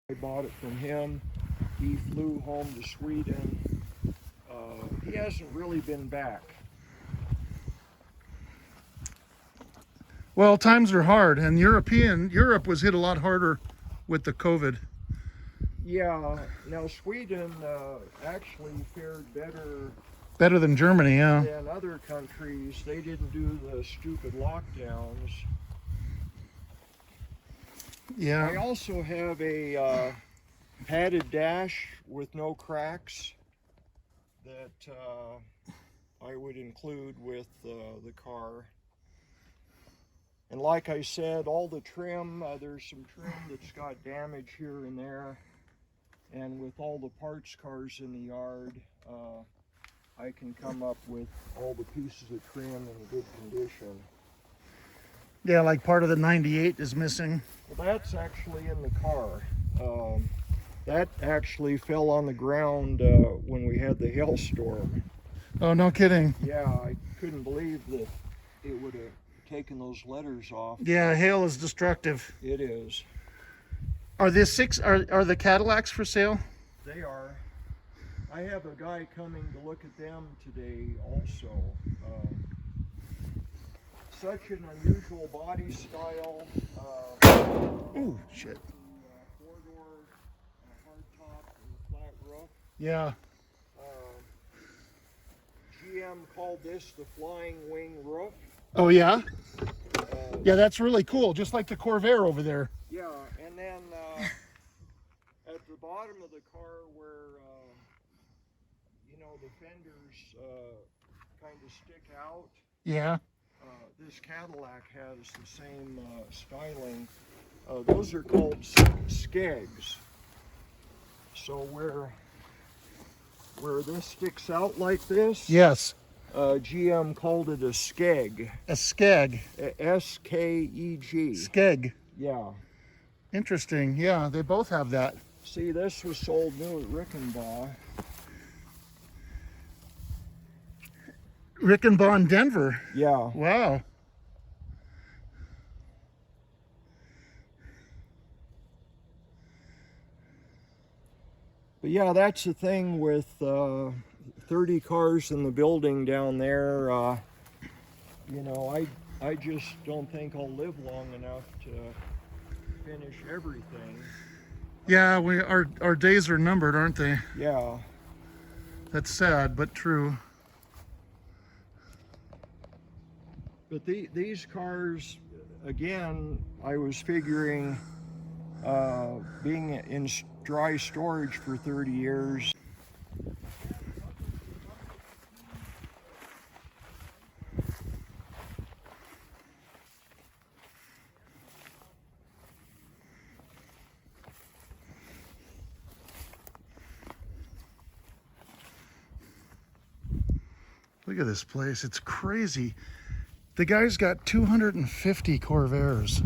I bought it from him. He flew home to Sweden. He hasn't really been back. Well, times are hard, and Europe was hit a lot harder with the COVID. Yeah, now Sweden actually fared Better than Germany, yeah. than other countries. They didn't do the stupid lockdowns. Yeah. I also have a padded dash with no cracks that I would include with the car. And like I said, all the trim, there's some trim that's got damage here and there. And with all the parts cars in the yard, I can come up with all the pieces of trim in good condition. Yeah, like part of the 98 is missing. Well, that's actually in the car. That actually fell on the ground when we had the hailstorm. Oh, no kidding. Yeah, I couldn't believe that it would have taken those letters off. Yeah, hail is destructive. It is. Are the Cadillacs for sale? They are. I have a guy coming to look at them today also. Such an unusual body style. Oh, shit. Four-door, hardtop, and flat roof. Yeah. GM called this the flying wing roof. Oh, yeah? Yeah, that's really cool, just like the Corvair over there. Yeah, and then at the bottom of the car where, you know, the fenders kind of stick out. Yeah. This Cadillac has the same styling. Those are called skegs. So where this sticks out like this, Yes. GM called it a skeg. A skeg. S-K-E-G. Skeg. Yeah. Interesting. Yeah, they both have that. See, this was sold new at Rickenbaugh. Rickenbaugh in Denver. Yeah. Wow. But yeah, that's the thing with 30 cars in the building down there. You know, I just don't think I'll live long enough to finish everything. Yeah, our days are numbered, aren't they? Yeah. That's sad, but true. But these cars, again, I was figuring being in dry storage for 30 years. Look at this place. It's crazy. The guy's got 250 Corvairs.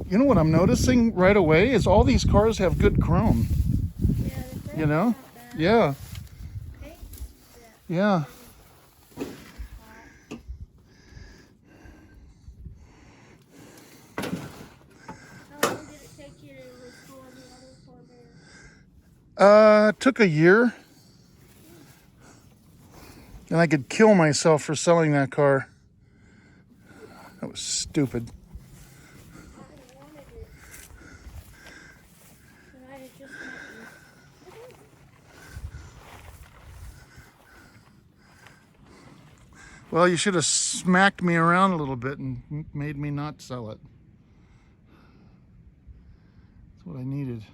You know what I'm noticing right away is all these cars have good chrome. Yeah, You know? Yeah. Yeah. How long did it take you to restore the other Corvair? Took a year. And I could kill myself for selling that car. That was stupid. I wanted it. And I had just met you. Well, you should have smacked me around a little bit and made me not sell it. That's what I needed.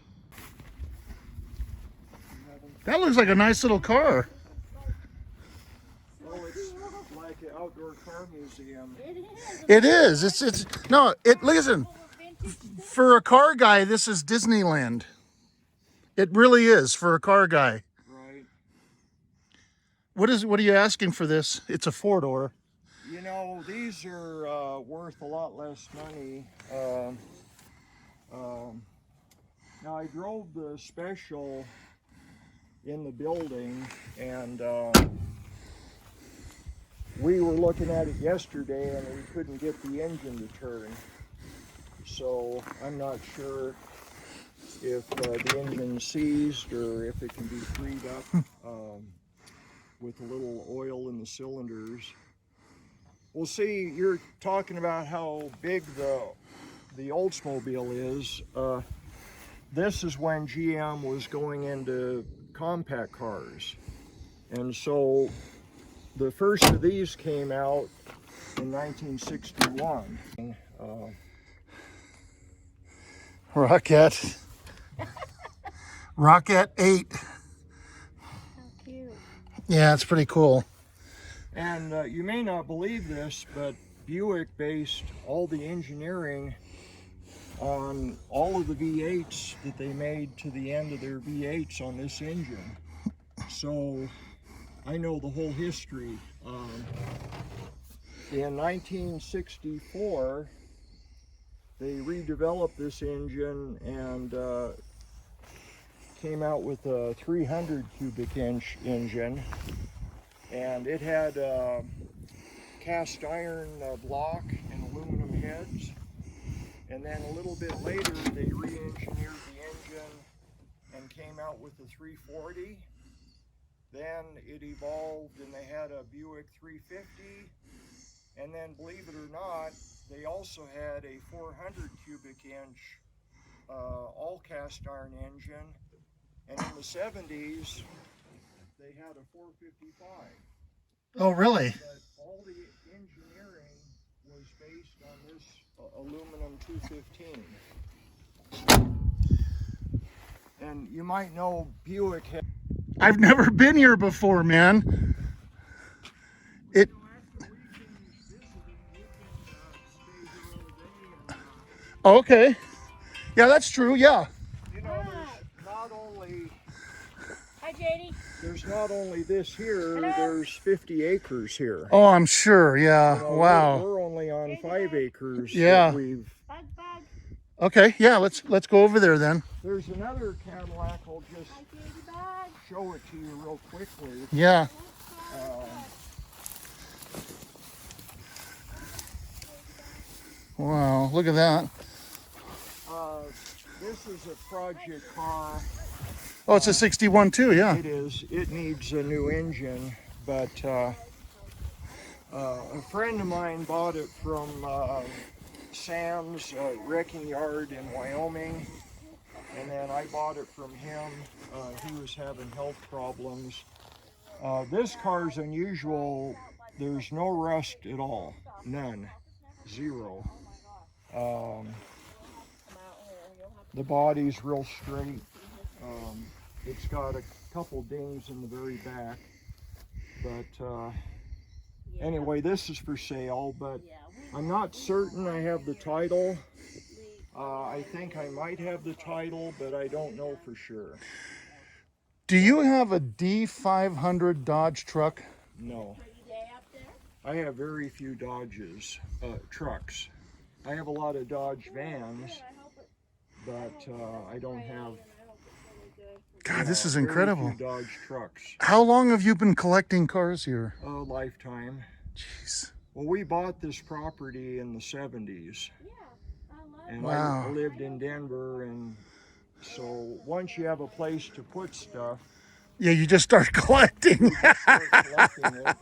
That looks like a nice little car. Oh, it's like an outdoor car museum. It is. It's no, listen. For a car guy, this is Disneyland. It really is for a car guy. Right. What are you asking for this? It's a four-door. You know, these are worth a lot less money. Now, I drove the special in the building, and we were looking at it yesterday and we couldn't get the engine to turn. So I'm not sure if the engine's seized or if it can be freed up with a little oil in the cylinders. Well, see, you're talking about how big the Oldsmobile is. This is when GM was going into compact cars. And so the first of these came out in 1961. Rocket. Rocket 8. How cute. Yeah, it's pretty cool. And you may not believe this, but Buick based all the engineering on all of the V8s that they made to the end of their V8s on this engine. So I know the whole history. In 1964, they redeveloped this engine and came out with a 300 cubic inch engine. And it had cast iron block and aluminum heads. And then a little bit later, they re-engineered the engine and came out with the 340. Then it evolved and they had a Buick 350. And then, believe it or not, they also had a 400 cubic inch all cast iron engine. And in the 70s, they had a 455. Oh, really? But all the engineering was based on this aluminum 215. And you might know Buick had... I've never been here before, man. It. Oh, okay. Yeah, that's true. Yeah. You know, there's not only... Hi, JD. There's not only this here, Hello. there's 50 acres here. Oh, I'm sure. Yeah. You know, Wow. We're only on 5 acres. Yeah. That we've... Bug, bug. Okay. Yeah. Let's go over there then. There's another Cadillac. I'll just Hi, JD, bug. show it to you real quickly. Yeah. Wow. Look at that. This is a project car. Oh, it's a 61 too. Yeah. It is. It needs a new engine, but a friend of mine bought it from Sam's wrecking yard in Wyoming, and then I bought it from him. He was having health problems. This car's unusual. There's no rust at all. None. Zero. The body's real straight. It's got a couple dings in the very back. But anyway, this is for sale, but I'm not certain I have the title. I think I might have the title, but I don't know for sure. Do you have a D500 Dodge truck? No. I have very few Dodges, trucks. I have a lot of Dodge vans, but I don't have... God, this is very incredible. few Dodge trucks. How long have you been collecting cars here? A lifetime. Jeez. Well, we bought this property in the 70s. And Wow. I lived in Denver, and so once you have a place to put stuff, Yeah, you just start collecting. you just start collecting it.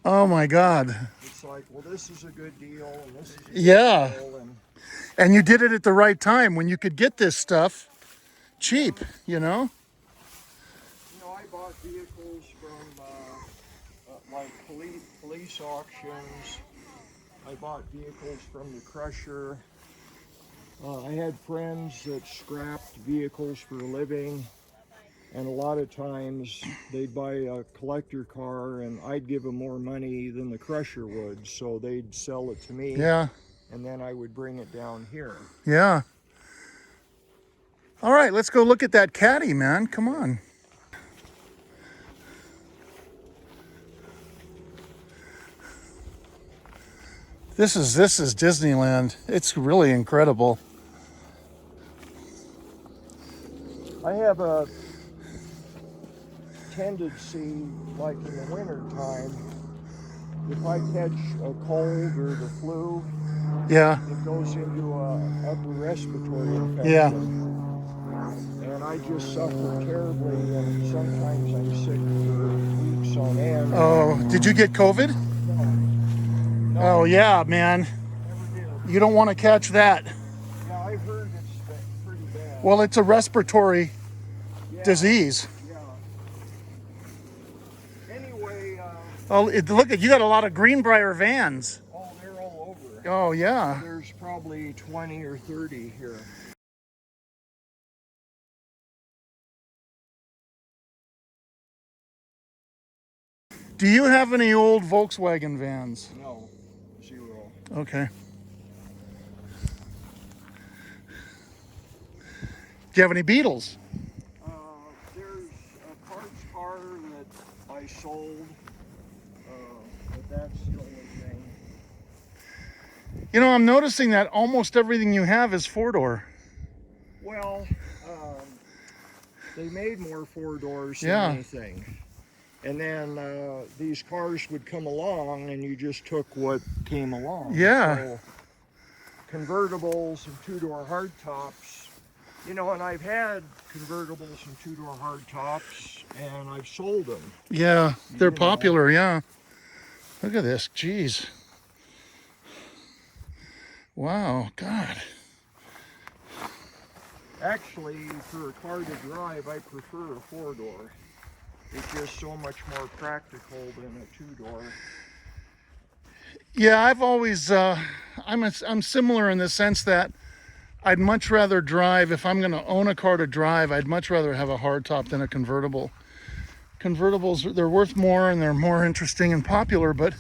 Oh my God. It's like, well, this is a good deal, and this is a good Yeah. deal, and And you did it at the right time when you could get this stuff cheap, you know? you know, I bought vehicles from like police auctions. I bought vehicles from the crusher. I had friends that scrapped vehicles for a living, and a lot of times they'd buy a collector car and I'd give them more money than the crusher would, so they'd sell it to me. Yeah. And then I would bring it down here. Yeah. All right, let's go look at that Caddy, man. Come on. This is Disneyland. It's really incredible. I have a tendency, like in the winter time, if I catch a cold or the flu, Yeah. it goes into a upper respiratory infection. Yeah. And I just suffer terribly, and sometimes I'm sick for weeks on end. Oh, did you get COVID? No, Oh yeah, man. never did. You don't want to catch that. Yeah, I've heard it's pretty bad. Well, it's a respiratory Yeah, disease. yeah. Anyway, Oh, look at you got a lot of Greenbrier vans. oh, they're all over. Oh yeah. There's probably 20 or 30 here. Do you have any old Volkswagen vans? No, 0. Okay. Do you have any Beetles? There's a parts car that I sold, but that's the only thing. You know, I'm noticing that almost everything you have is four-door. Well, they made more 4-doors than Yeah. anything. And then these cars would come along and you just took what came along. Yeah. So, convertibles and 2-door hardtops, you know, and I've had convertibles and 2-door hardtops and I've sold them. Yeah, they're You know. popular, yeah. Look at this, jeez. Wow, God. Actually, for a car to drive, I prefer a 4-door. It's just so much more practical than a 2-door. Yeah, I've always, I'm similar in the sense that I'd much rather drive, if I'm gonna own a car to drive, I'd much rather have a hardtop than a convertible. Convertibles, they're worth more and they're more interesting and popular, but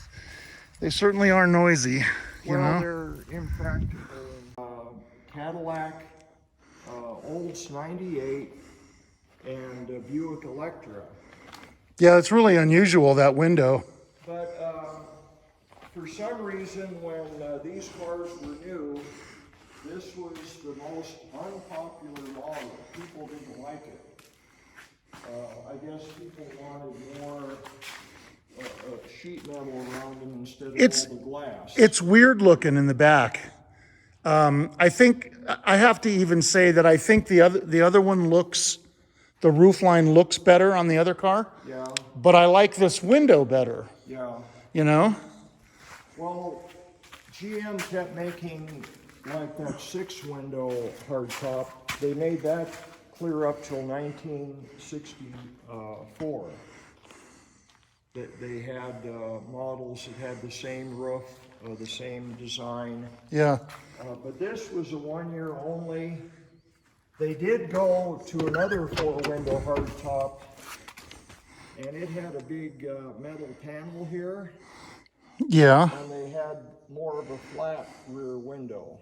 they certainly are noisy, you Well, know? they're impractical. Cadillac, Olds 98, and a Buick Electra. Yeah, it's really unusual, that window. But for some reason, when these cars were new, this was the most unpopular model. People didn't like it. I guess people wanted more sheet metal around them instead of all the glass. It's weird looking in the back. I think, I have to even say that I think the other one looks, the roof line looks better on the other car. Yeah, But I like this window better, yeah. you know? Well, GM kept making like that 6-window hardtop. They made that clear up till 1964. They had models that had the same roof, the same design. Yeah. But this was a 1-year only. They did go to another 4-window hardtop, and it had a big metal panel here, Yeah. and they had more of a flat rear window.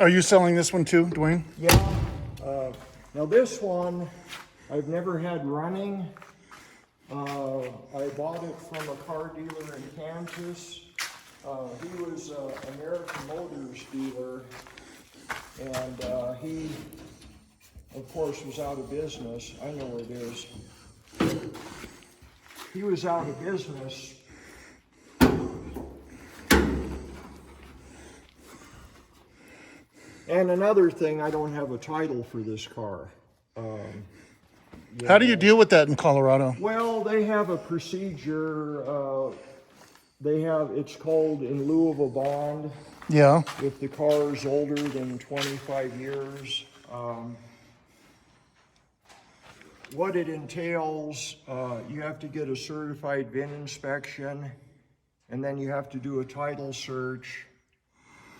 Are you selling this one too, Dwayne? Yeah. Now this one, I've never had running. I bought it from a car dealer in Kansas. He was an American Motors dealer, and he, of course, was out of business. I know where it is. He was out of business. And another thing, I don't have a title for this car. How do you deal with that in Colorado? Well, they have a procedure. It's called in lieu of a bond. Yeah. If the car is older than 25 years, what it entails, you have to get a certified VIN inspection, and then you have to do a title search,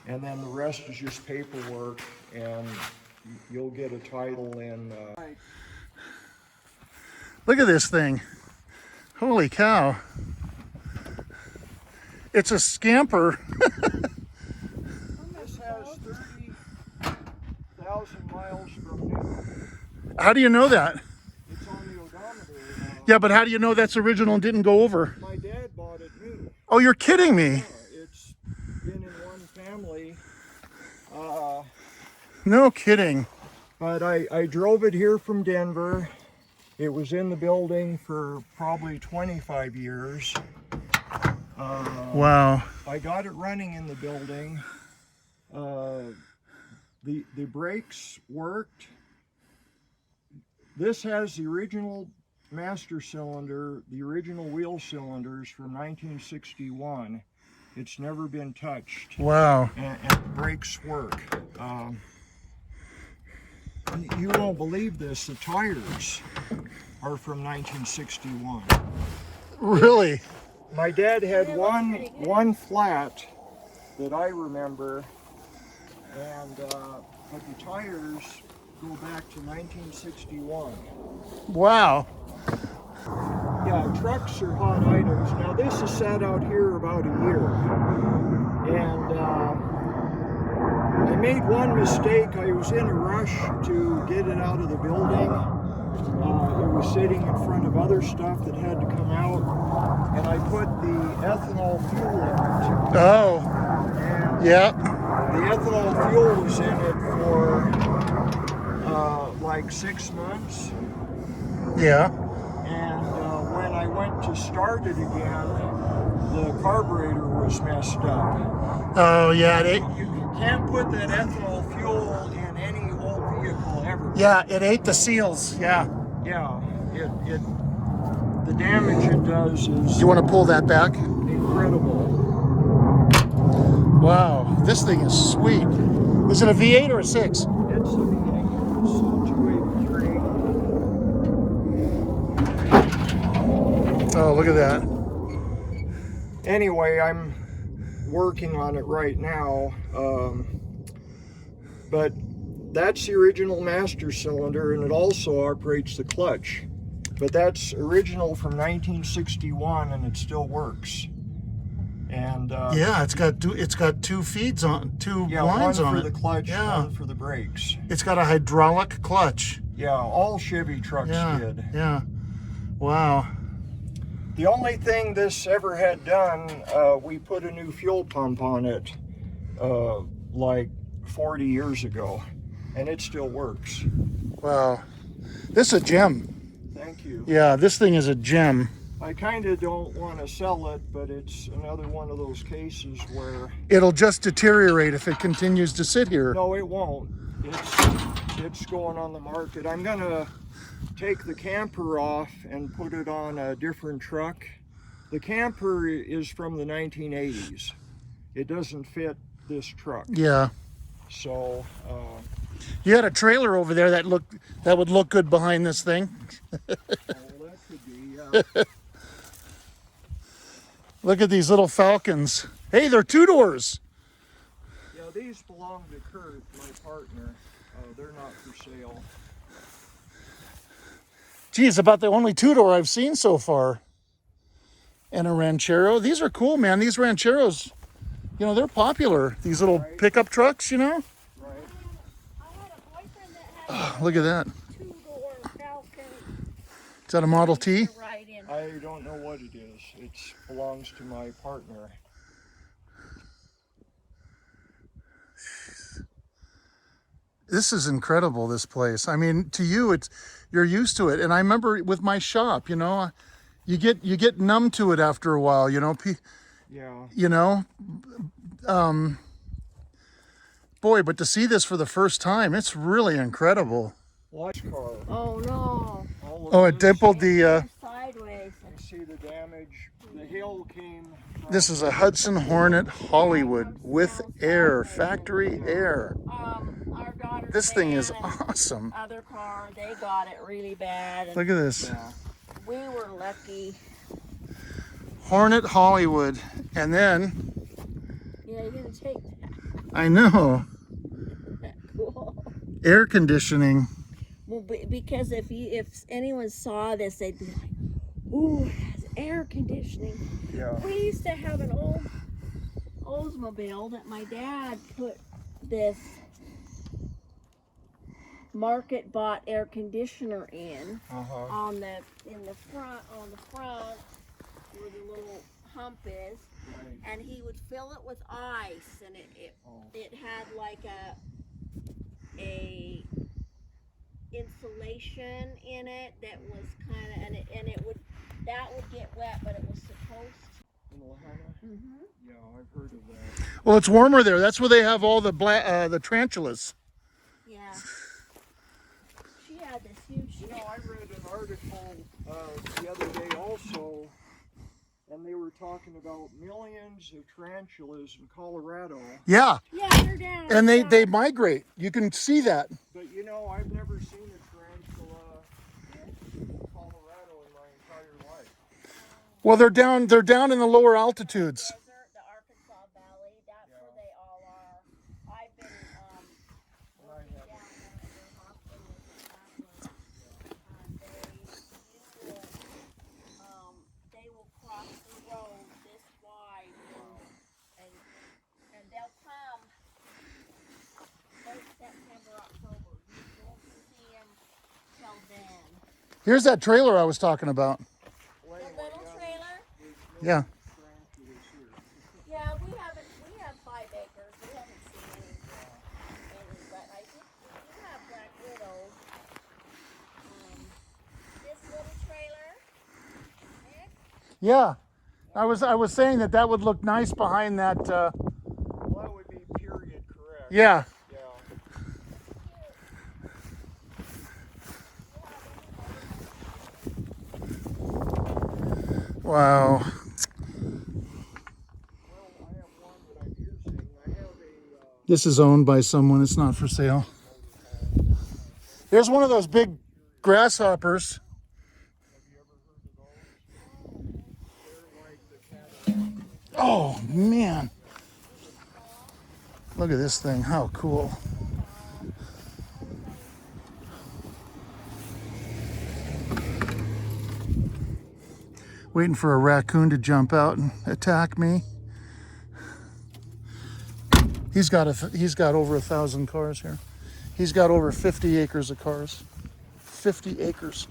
and then the rest is just paperwork, and you'll get a title in. Look at this thing. Holy cow. It's a scamper. This has 30,000 miles from new. How do you know that? It's on the odometer. Yeah, but how do you know that's original and didn't go over? My dad bought it new. Oh, you're kidding me. It's been in one family. No kidding. But I drove it here from Denver. It was in the building for probably 25 years. Wow. I got it running in the building. The brakes worked. This has the original master cylinder, the original wheel cylinders from 1961. It's never been touched. Wow. And the brakes work. You won't believe this, the tires are from 1961. Really? My dad had one flat that I remember, and but the tires go back to 1961. Wow. Yeah, trucks are hot items. Now this has sat out here about a year, and I made one mistake. I was in a rush to get it out of the building. It was sitting in front of other stuff that had to come out, and I put the ethanol fuel in it. Oh. And Yeah. the ethanol fuel was in it for like 6 months. Yeah. And when I went to start it again, the carburetor was messed up. Oh, yeah. You can't put that ethanol fuel in any old vehicle ever. Yeah, it ate the seals. Yeah. Yeah, the damage it does is You want to pull that back? incredible. Wow. This thing is sweet. Is it a V8 or a 6? It's a V8. It's a 283. Oh, look at that. Anyway, I'm working on it right now, but that's the original master cylinder, and it also operates the clutch. But that's original from 1961, and it still works. And Yeah, it's got two feeds on, two yeah, lines one on for it. the clutch, Yeah. one for the brakes. It's got a hydraulic clutch. Yeah, all Chevy trucks Yeah. did. Yeah. Wow. The only thing this ever had done, we put a new fuel pump on it like 40 years ago, and it still works. Wow. This is a gem. Thank you. Yeah, this thing is a gem. I kind of don't want to sell it, but it's another one of those cases where It'll just deteriorate if it continues to sit here. no, it won't. It's going on the market. I'm gonna take the camper off and put it on a different truck. The camper is from the 1980s. It doesn't fit this truck. Yeah. So You had a trailer over there that would look good behind this thing. that could be. Look at these little Falcons. Hey, they're 2-doors. Yeah, these belong to Kurt, my partner. They're not for sale. Geez, about the only 2-door I've seen so far. And a Ranchero. These are cool, man. These Rancheros, they're popular. These little pickup trucks, Right. I had a boyfriend that had Look at that. a 2-door Falcon Is that a Model T? to ride in. I don't know what it is. It belongs to my partner. This is incredible, this place. I mean, to you, you're used to it. And I remember with my shop, you get numb to it after a while, Yeah. Boy, but to see this for the first time, it's really incredible. Watch car. Oh no. All of Oh, it this, dimpled the, Sideways. You see the damage. The hail came from this is a Hudson Hornet Hollywood with air, factory air. Our daughter's This thing is van and awesome. other car, they got it really bad. And Look at this. Yeah. we were lucky. Hornet Hollywood. And then, Yeah, you didn't take that. I know, Cool. air conditioning. Well, because if anyone saw this, they'd be like, "Ooh, it has air conditioning." Yeah. We used to have an old Oldsmobile that my dad put this market bought air conditioner in Uh-huh. in the front where the little hump is, Right. and he would fill it with ice, and it had like a insulation in it that was kind of, and it would get wet, but it was supposed to. In Lahaina? Yeah, I've heard of that. Well, it's warmer there. That's where they have all the the tarantulas. Yeah. She had this huge. You know, I read an article the other day also, and they were talking about millions of tarantulas in Colorado. Yeah, Yeah, they're down. and yeah. they migrate. You can see that. But you know, I've never seen a tarantula in Colorado in my entire life. Well, they're down in the lower altitudes. Desert, the Arkansas Valley, that's where they all are. I've been working down there at their hospital as a chaplain. They will cross the road this wide and they'll come late September, October. You won't see them till then. Here's that trailer I was talking about. The little trailer? Yeah. Yeah, we have 5 acres. We haven't seen any, but I think we do have black widows. This little trailer, Nick? Yeah. I was saying that would look nice behind that. Well, that would be period correct. Yeah. Yeah. Wow. Well, I have one that I'm using. I have a This is owned by someone. It's not for sale. Here's one of those big grasshoppers. Oh man. Look at this thing. How cool. Waiting for a raccoon to jump out and attack me. He's got over 1,000 cars here. He's got over 50 acres of cars. 50 acres.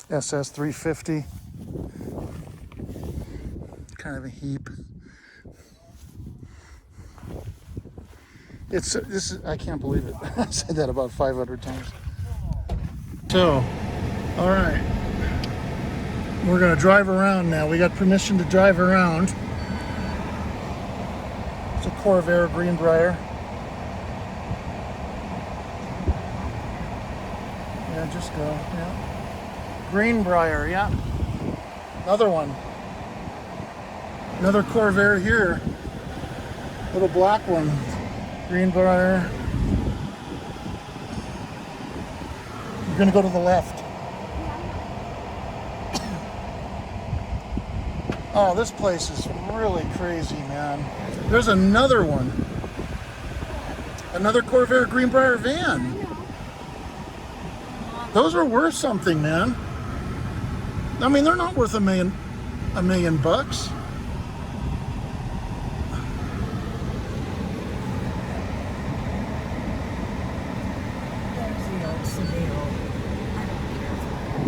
SS 350. Kind of a heap. I can't believe it. I said that about 500 times. So, all right. We're gonna drive around now. We got permission to drive around. It's a Corvair Greenbrier. Yeah, just go, yeah. Greenbrier, yeah. Another one. Another Corvair here. Little black one. Greenbrier. You're gonna go to the left. Oh, this place is really crazy, man. There's another one. Another Corvair Greenbrier van. Those are worth something, man. I mean, they're not worth a million bucks.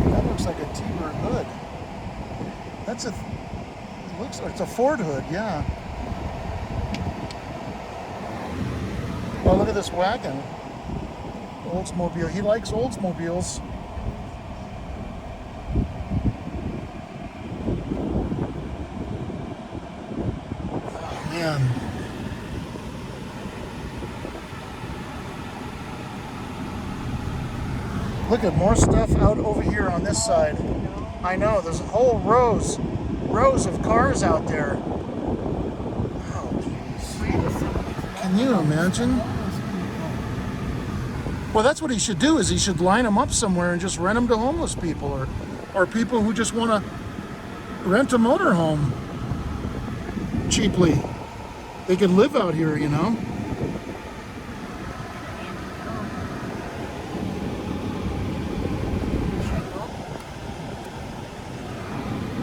That looks like a T-Bird hood. It's a Ford hood, yeah. Oh, look at this wagon. Oldsmobile. He likes Oldsmobiles. Oh, man. Look at more stuff out over here on this side. I know, there's whole rows of cars out there. Oh, jeez. Can you imagine? Well, that's what he should do, is he should line them up somewhere and just rent them to homeless people or people who just want to rent a motorhome cheaply. They could live out here, you know?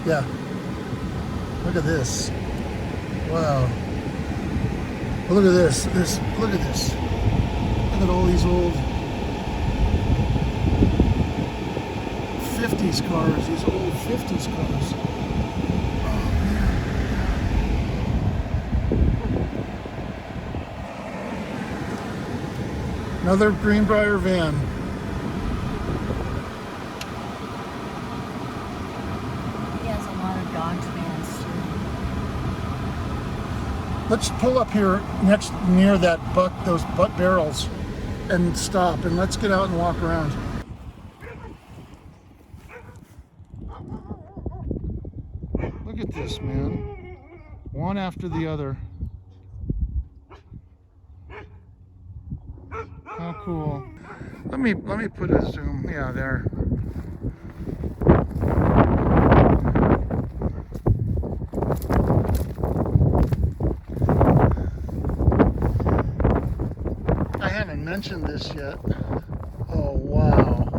Yeah. Look at this. Wow. Well, look at this. Look at this. Look at all these old 50s cars. These old 50s cars. Oh, man. Another Greenbrier van. He has a lot of Dodge vans too. Let's pull up here near that those butt barrels and stop, and let's get out and walk around. Look at this, man. One after the other. How cool. Let me put a zoom. Yeah, there. I haven't mentioned this yet. Oh, wow.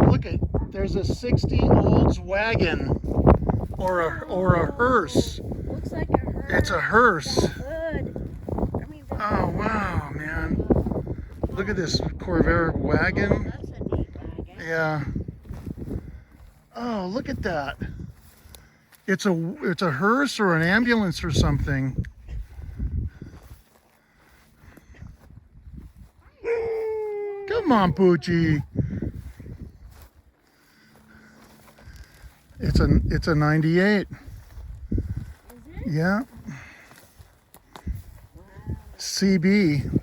Look at, there's a 60 Olds wagon or a hearse. Looks like a hearse. It's a hearse. The hood. I mean, the Oh, wow, man. Look at this Corvair wagon. That's a neat wagon. Yeah. Oh, look at that. It's a hearse or an ambulance or something. Come on, Poochie. It's a 98. Is it? Yeah. CB.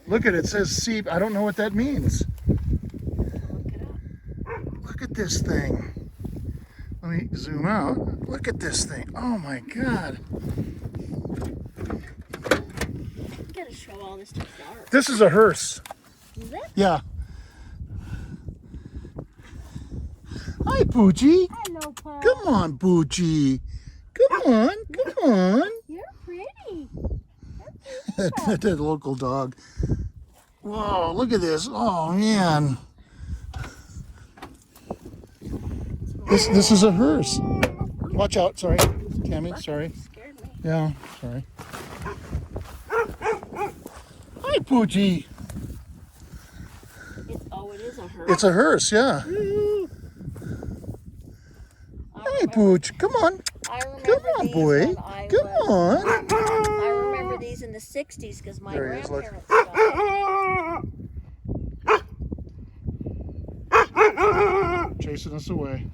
Look at it, it says CB. I don't know what that means. Look it up. Look at this thing. Let me zoom out. Look at this thing. Oh my God. You gotta show all this to Clark. This is a hearse. Is it? Yeah. Hi, Poochie. Hello, Paul. Come on, Poochie. Come on, come on. You're pretty. That local dog. Whoa, look at this. Oh, man. This is a hearse. Watch out, sorry. Tammy, sorry. Scared me. Yeah, sorry. Hi, Poochie. It is a hearse. It's a hearse, yeah. Hi, Pooch. Come on. I remember Come on, these boy. when I Come was- on. I remember these in the 60s because my There he is, look. grandparents died. Chasing us away.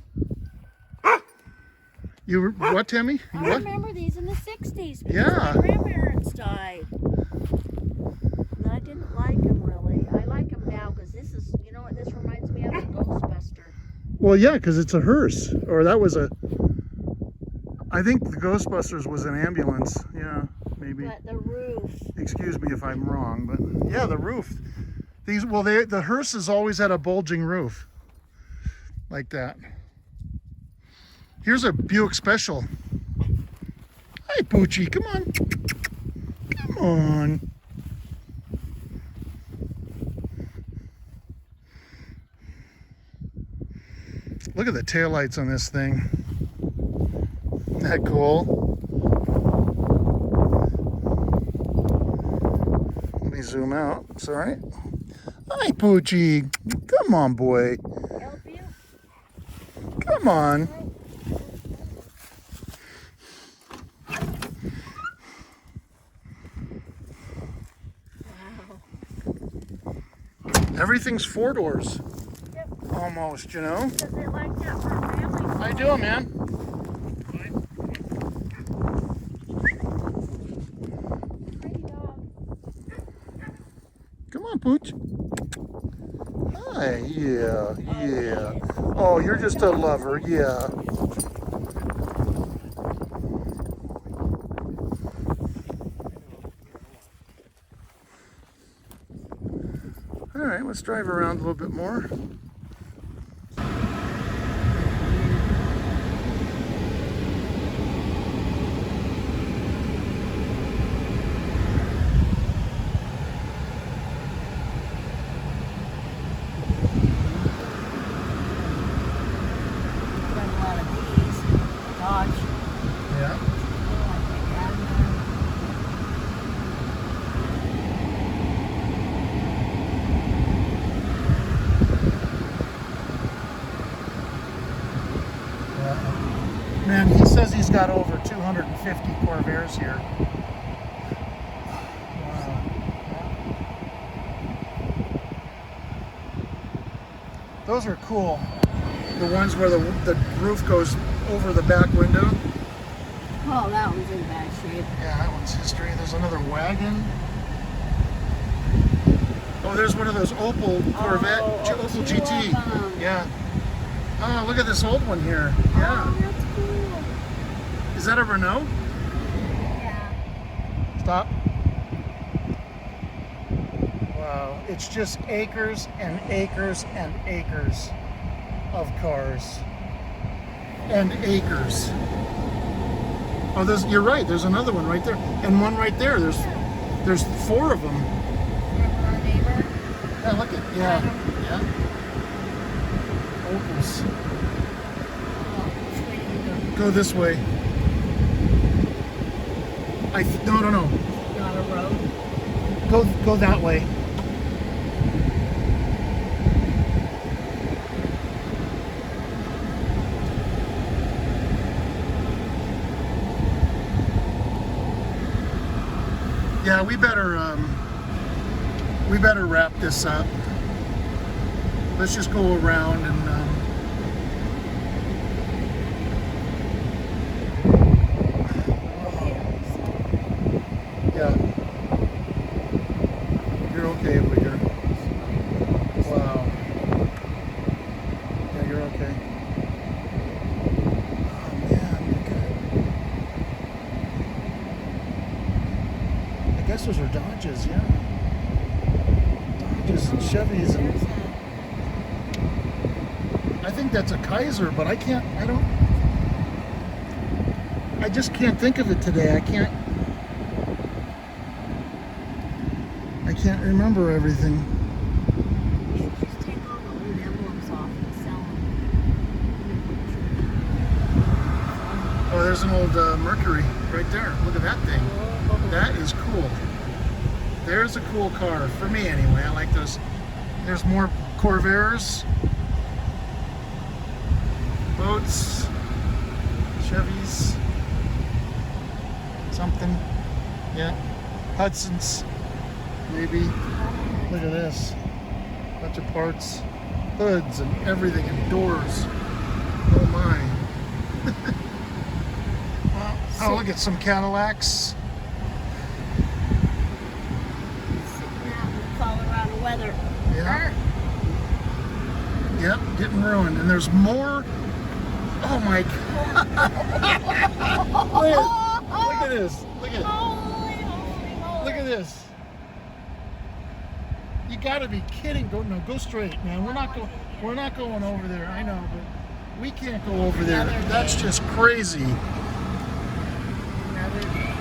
You what, Tammy? You I what? remember these in the 60s because Yeah. my grandparents died. And I didn't like them really. I like them now because this is, you know what this reminds me of? A Ghostbuster. Well, yeah, because it's a hearse. Or that was a... I think the Ghostbusters was an ambulance. Yeah, maybe. But the roof. Excuse me if I'm wrong, but yeah, the roof. The hearses always had a bulging roof. Like that. Here's a Buick Special. Hi, Poochie. Come on. Come on. Look at the taillights on this thing. Isn't that cool? Let me zoom out. Sorry. Hi, Poochie. Come on, boy. Help you? Come on. Everything's four doors. Yep. Almost, you know? Because they like that for a family. How you doing, man? Pretty dog. Come on, Pooch. Hi, yeah, yeah. Oh, you're just a lover, yeah. All right, let's drive around a little bit more. Done a lot of these. Dodge. Yeah. Like my dad. Man, he says he's got over 250 Corvairs here. Those are cool. The ones where the roof goes over the back window. Oh, that one's in bad shape. Yeah, that one's history. There's another wagon. Oh, there's one of those Opel Corvette, Opel GT. Yeah. Oh, look at this old one here. Yeah. Oh, that's cool. Is that a Renault? Yeah. Stop. Wow, it's just acres and acres and acres of cars. And acres. Oh, you're right, there's another one right there. And one right there. There's 4 of them. Remember our neighbor? Yeah, look at, yeah. Opals. Which way do you Go this way. No. go? Not a road? Go that way. Yeah, we better wrap this up. Let's just go around and yeah. You're okay over here. Wow. Yeah, you're okay. Oh man, look at it. I guess those are Dodges, yeah. Dodges and Chevys and I think that's a Kaiser, but I just can't think of it today. I can't remember everything. You should just take all the old emblems off and sell them. Oh, there's an old Mercury right there. Look at that thing. That is cool. There's a cool car, for me anyway. I like those. There's more Corvairs. Boats, Chevys, something, yeah, Hudsons, maybe. Look at this, bunch of parts, hoods and everything, and doors. Oh my. Oh, look at some Cadillacs. Sitting out in the Colorado weather. Yeah. Yep, getting ruined. And there's more. Oh my God. Look at this. Look at Look at this. You gotta be kidding. Go straight, man. We're not going over there. I know, but we can't go over there. That's just crazy. Another day.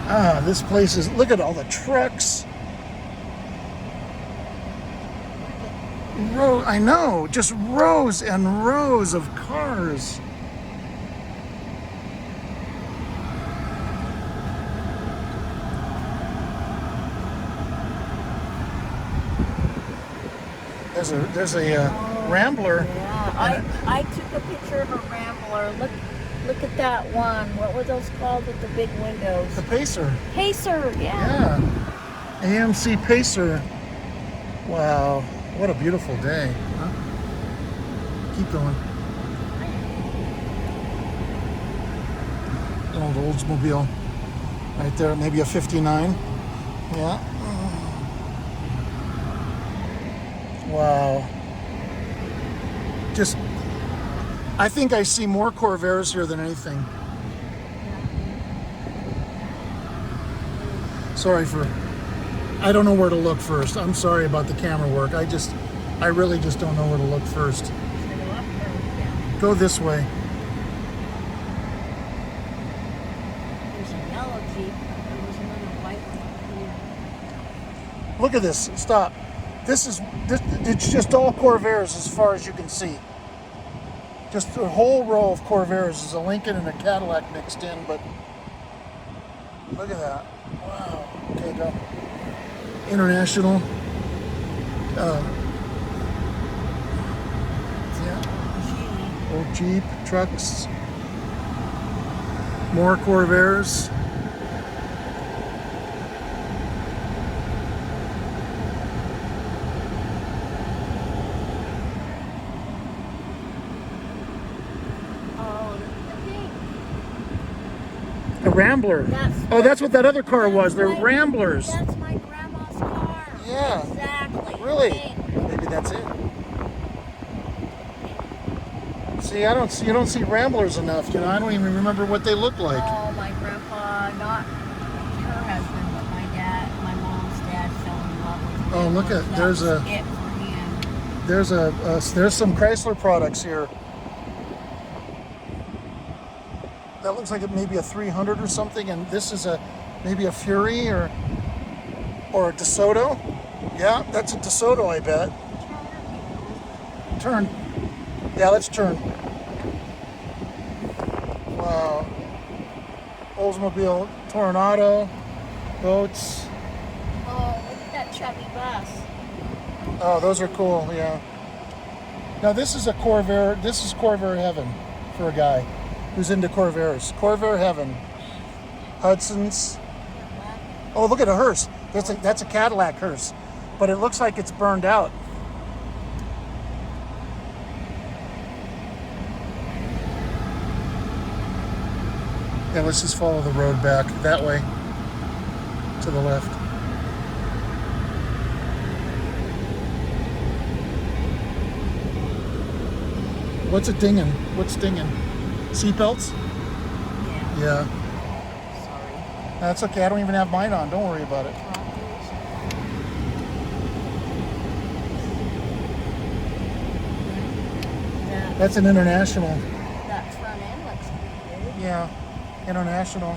Ah, this place is, look at all the trucks. I know, just rows and rows of cars. There's a Rambler. Yeah, I took a picture of a Rambler. Look at that one. What were those called with the big windows? The Pacer. Pacer, Yeah. AMC Pacer. Wow. What a beautiful day. Huh? Keep going. An old Oldsmobile. Right there. Maybe a 59. Yeah. Wow. Just, I think I see more Corvairs here than anything. Sorry for, I don't know where to look first. I'm sorry about the camera work. I really just don't know where to look first. Go this way. There's a yellow Jeep. There was another white one here. Look at this. Stop. It's just all Corvairs as far as you can see. Just a whole row of Corvairs. There's a Lincoln and a Cadillac mixed in, but look at that. Wow. Okay, go. International. Yeah. Old Jeep trucks. More Corvairs. Rambler. Oh, that's what that other car was. They're Ramblers. That's my grandma's car. Yeah. Exactly. Really? Pink. Maybe that's it. See, you don't see Ramblers enough. You know, I don't even remember what they look like. Oh, my grandpa, not her husband, but my mom's dad fell in love with him. Oh, look at That there's was a it for him. there's some Chrysler products here. That looks like it may be a 300 or something, and this is maybe a Fury or a DeSoto. Yeah, that's a DeSoto, I bet. Turn. Yeah, let's turn. Wow. Oldsmobile Tornado, boats. Oh, look at that chubby bus. Oh, those are cool, yeah. Now this is a Corvair, this is Corvair heaven for a guy who's into Corvairs. Corvair heaven. Hudson's. Oh, look at a hearse. That's a Cadillac hearse, but it looks like it's burned out. Yeah, let's just follow the road back that way to the left. What's it dinging? What's dinging? Seatbelts? Yeah. Yeah. Sorry. That's okay. I don't even have mine on. Don't worry about it. That's an international. That front end looks pretty good. Yeah. International.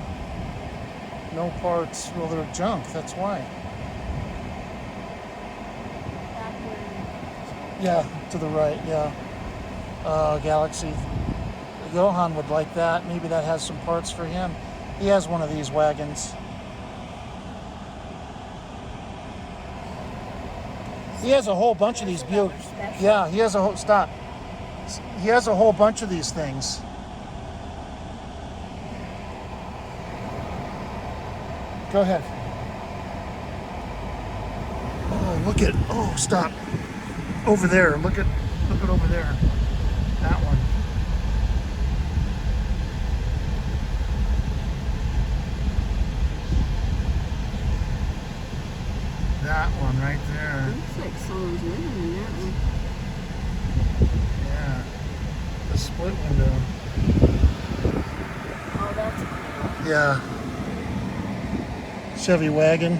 No parts. Well, they're junk. That's why. Backward. Yeah. To the right. Yeah. Galaxy. Johan would like that. Maybe that has some parts for him. He has one of these wagons. He has a whole bunch of these Buick. Yeah, he has a whole stop. He has a whole bunch of these things. Go ahead. Oh, look at. Oh, stop. Over there. Look at over there. That one. That one right there. Looks like someone's living in that one. Yeah. The split window. Oh, that's cool. Yeah. Chevy wagon.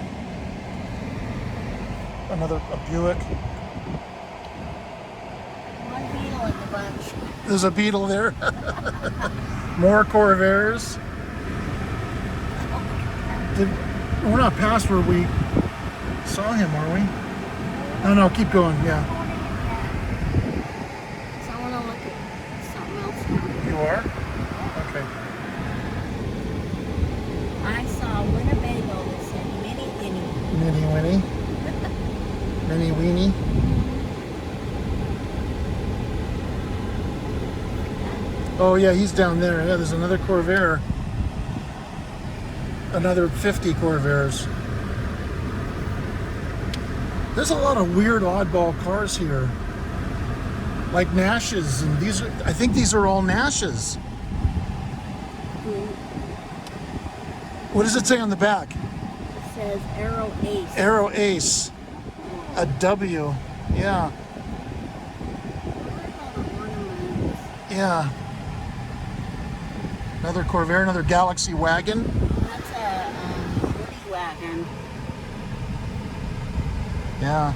A Buick. One Beetle in the bunch. There's a Beetle there. More Corvairs. We're not past where we saw him, are we? No, keep going, yeah. So I want to look at something else now. You are? Okay. I saw Winnebago that said Mini Winnie. Mini Winnie. Mini Weenie. Oh yeah, he's down there. Yeah, there's another Corvair. Another 50 Corvairs. There's a lot of weird oddball cars here. Like Nashes, and I think these are all Nashes. What does it say on the back? It says Aero Ace. Aero Ace. A W. Yeah. Yeah. Another Corvair, another Galaxy wagon. That's a Woody wagon. Yeah.